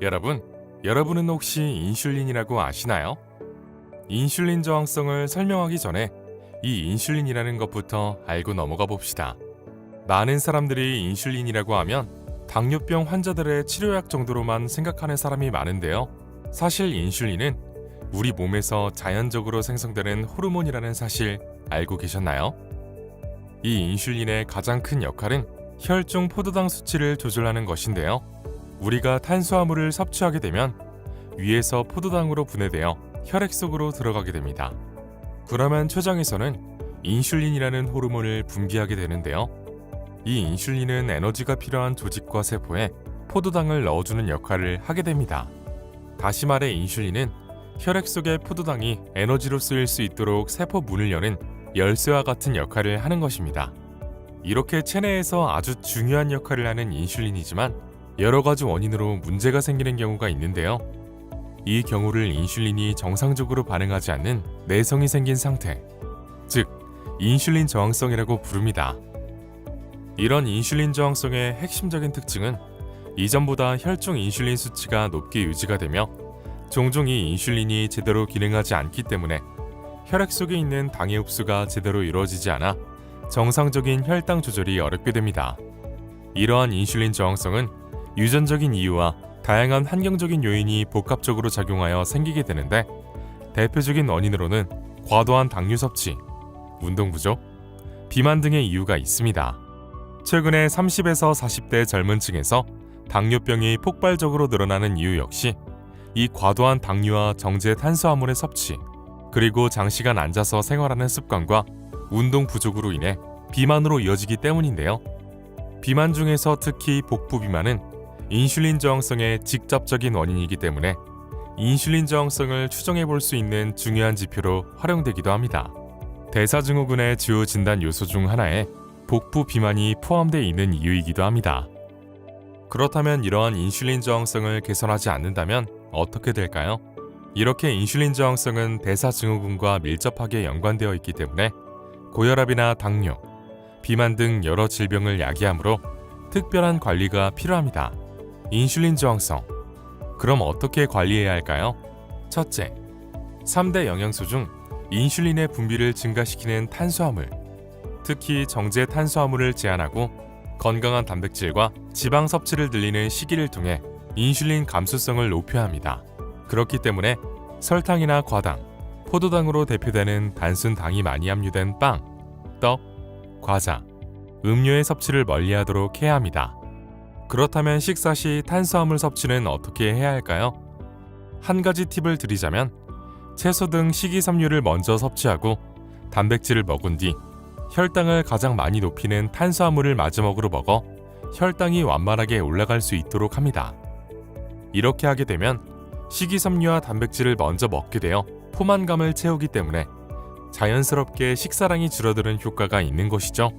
여러분은 혹시 인슐린이라고 아시나요? 인슐린 저항성을 설명하기 전에 이 인슐린이라는 것부터 알고 넘어가 봅시다. 많은 사람들이 인슐린이라고 하면 당뇨병 환자들의 치료약 정도로만 생각하는 사람이 많은데요. 사실 인슐린은 우리 몸에서 자연적으로 생성되는 호르몬이라는 사실 알고 계셨나요? 이 인슐린의 가장 큰 역할은 혈중 포도당 수치를 조절하는 것인데요. 우리가 탄수화물을 섭취하게 되면 위에서 포도당으로 분해되어 혈액 속으로 들어가게 됩니다. 그러면 췌장에서는 인슐린이라는 호르몬을 분비하게 되는데요. 이 인슐린은 에너지가 필요한 조직과 세포에 포도당을 넣어주는 역할을 하게 됩니다. 다시 말해 인슐린은 혈액 속의 포도당이 에너지로 쓰일 수 있도록 세포 문을 여는 열쇠와 같은 역할을 하는 것입니다. 이렇게 체내에서 아주 중요한 역할을 하는 인슐린이지만 여러 가지 원인으로 문제가 생기는 경우가 있는데요. 이 경우를 인슐린이 정상적으로 반응하지 않는 내성이 생긴 상태, 즉 인슐린 저항성이라고 부릅니다. 이런 인슐린 저항성의 핵심적인 특징은 이전보다 혈중 인슐린 수치가 높게 유지가 되며 종종 이 인슐린이 제대로 기능하지 않기 때문에 혈액 속에 있는 당의 흡수가 제대로 이루어지지 않아 정상적인 혈당 조절이 어렵게 됩니다. 이러한 인슐린 저항성은 유전적인 이유와 다양한 환경적인 요인이 복합적으로 작용하여 생기게 되는데 대표적인 원인으로는 과도한 당류 섭취, 운동 부족, 비만 등의 이유가 있습니다. 최근에 30에서 40대 젊은 층에서 당뇨병이 폭발적으로 늘어나는 이유 역시 이 과도한 당류와 정제 탄수화물의 섭취, 그리고 장시간 앉아서 생활하는 습관과 운동 부족으로 인해 비만으로 이어지기 때문인데요. 비만 중에서 특히 복부 비만은 인슐린 저항성의 직접적인 원인이기 때문에 인슐린 저항성을 추정해 볼 수 있는 중요한 지표로 활용되기도 합니다. 대사증후군의 주요 진단 요소 중 하나에 복부 비만이 포함되어 있는 이유이기도 합니다. 그렇다면 이러한 인슐린 저항성을 개선하지 않는다면 어떻게 될까요? 이렇게 인슐린 저항성은 대사증후군과 밀접하게 연관되어 있기 때문에 고혈압이나 당뇨, 비만 등 여러 질병을 야기하므로 특별한 관리가 필요합니다. 인슐린 저항성. 그럼 어떻게 관리해야 할까요? 첫째, 3대 영양소 중 인슐린의 분비를 증가시키는 탄수화물, 특히 정제 탄수화물을 제한하고 건강한 단백질과 지방 섭취를 늘리는 시기를 통해 인슐린 감수성을 높여야 합니다. 그렇기 때문에 설탕이나 과당, 포도당으로 대표되는 단순 당이 많이 함유된 빵, 떡, 과자, 음료의 섭취를 멀리하도록 해야 합니다. 그렇다면 식사 시 탄수화물 섭취는 어떻게 해야 할까요? 한 가지 팁을 드리자면 채소 등 식이섬유를 먼저 섭취하고 단백질을 먹은 뒤 혈당을 가장 많이 높이는 탄수화물을 마지막으로 먹어 혈당이 완만하게 올라갈 수 있도록 합니다. 이렇게 하게 되면 식이섬유와 단백질을 먼저 먹게 되어 포만감을 채우기 때문에 자연스럽게 식사량이 줄어드는 효과가 있는 것이죠.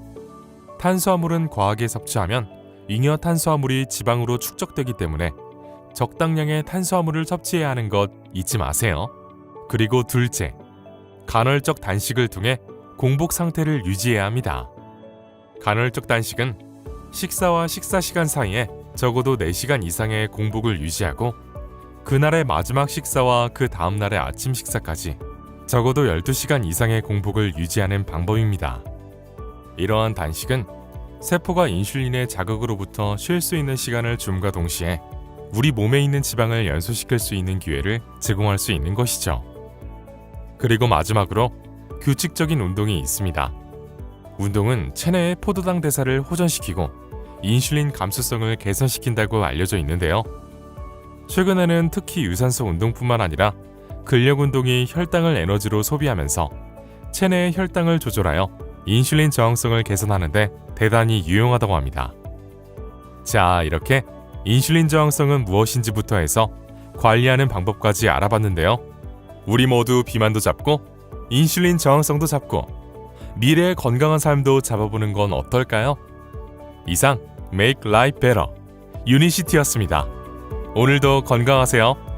탄수화물은 과하게 섭취하면 잉여 탄수화물이 지방으로 축적되기 때문에 적당량의 탄수화물을 섭취해야 하는 것 잊지 마세요. 그리고 둘째, 간헐적 단식을 통해 공복 상태를 유지해야 합니다. 간헐적 단식은 식사와 식사 시간 사이에 적어도 4시간 이상의 공복을 유지하고 그날의 마지막 식사와 그 다음날의 아침 식사까지 적어도 12시간 이상의 공복을 유지하는 방법입니다. 이러한 단식은 세포가 인슐린의 자극으로부터 쉴 수 있는 시간을 줌과 동시에 우리 몸에 있는 지방을 연소시킬 수 있는 기회를 제공할 수 있는 것이죠. 그리고 마지막으로 규칙적인 운동이 있습니다. 운동은 체내의 포도당 대사를 호전시키고 인슐린 감수성을 개선시킨다고 알려져 있는데요. 최근에는 특히 유산소 운동뿐만 아니라 근력 운동이 혈당을 에너지로 소비하면서 체내의 혈당을 조절하여 인슐린 저항성을 개선하는 데 대단히 유용하다고 합니다. 자, 이렇게 인슐린 저항성은 무엇인지부터 해서 관리하는 방법까지 알아봤는데요. 우리 모두 비만도 잡고 인슐린 저항성도 잡고 미래의 건강한 삶도 잡아보는 건 어떨까요? 이상 Make Life Better 유니시티였습니다. 오늘도 건강하세요.